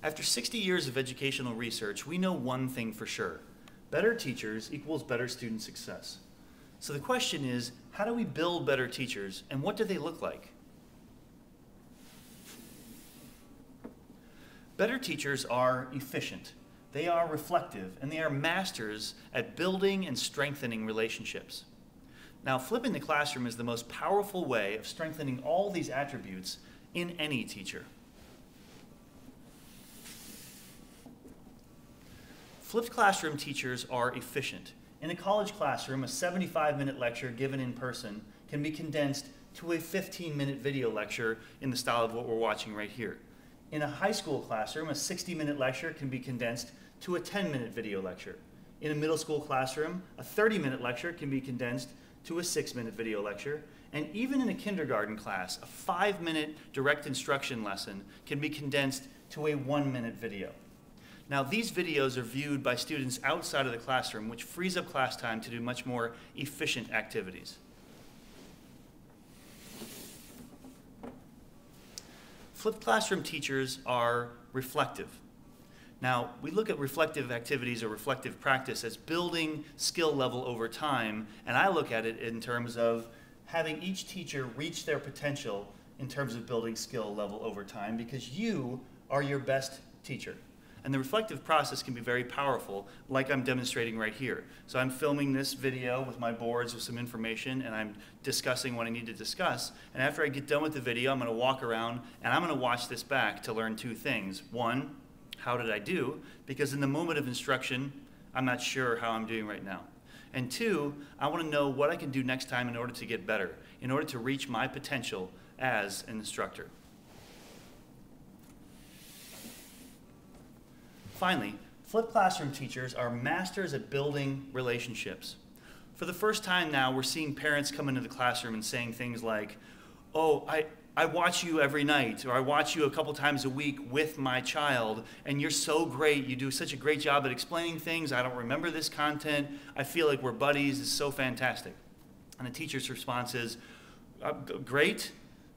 After 60 years of educational research, we know one thing for sure. Better teachers equals better student success. So the question is, how do we build better teachers, and what do they look like? Better teachers are efficient, they are reflective, and they are masters at building and strengthening relationships. Now, flipping the classroom is the most powerful way of strengthening all these attributes in any teacher. Flipped classroom teachers are efficient. In a college classroom, a 75-minute lecture given in person can be condensed to a 15-minute video lecture in the style of what we're watching right here. In a high school classroom, a 60-minute lecture can be condensed to a 10-minute video lecture. In a middle school classroom, a 30-minute lecture can be condensed to a 6-minute video lecture. And even in a kindergarten class, a 5-minute direct instruction lesson can be condensed to a 1-minute video. Now, these videos are viewed by students outside of the classroom, which frees up class time to do much more efficient activities. Flipped classroom teachers are reflective. Now, we look at reflective activities or reflective practice as building skill level over time, and I look at it in terms of having each teacher reach their potential in terms of building skill level over time, because you are your best teacher. And the reflective process can be very powerful, like I'm demonstrating right here. So I'm filming this video with my boards with some information, and I'm discussing what I need to discuss. And after I get done with the video, I'm going to walk around, and I'm going to watch this back to learn two things. One, how did I do? Because in the moment of instruction, I'm not sure how I'm doing right now. And two, I want to know what I can do next time in order to get better, in order to reach my potential as an instructor. Finally, flipped classroom teachers are masters at building relationships. For the first time now, we're seeing parents come into the classroom and saying things like, oh, I watch you every night, or I watch you a couple times a week with my child, and you're so great. You do such a great job at explaining things. I don't remember this content. I feel like we're buddies. It's so fantastic. And the teacher's response is, great.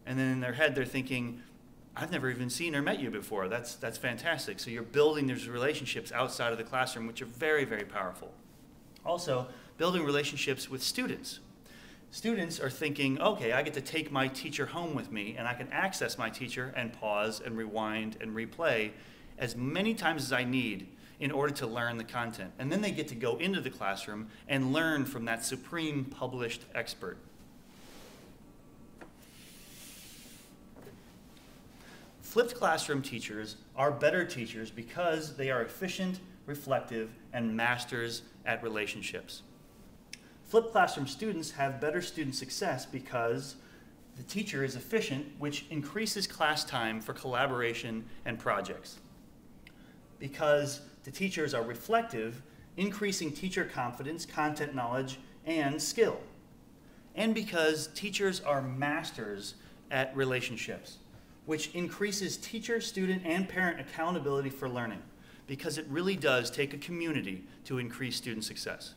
And then in their head, they're thinking, I've never even seen or met you before. That's fantastic. So you're building these relationships outside of the classroom, which are very, very powerful. Also, building relationships with students. Students are thinking, okay, I get to take my teacher home with me, and I can access my teacher and pause and rewind and replay as many times as I need in order to learn the content. And then they get to go into the classroom and learn from that supreme published expert. Flipped classroom teachers are better teachers because they are efficient, reflective, and masters at relationships. Flipped classroom students have better student success because the teacher is efficient, which increases class time for collaboration and projects. Because the teachers are reflective, increasing teacher confidence, content knowledge, and skill. And because teachers are masters at relationships, which increases teacher, student, and parent accountability for learning, because it really does take a community to increase student success.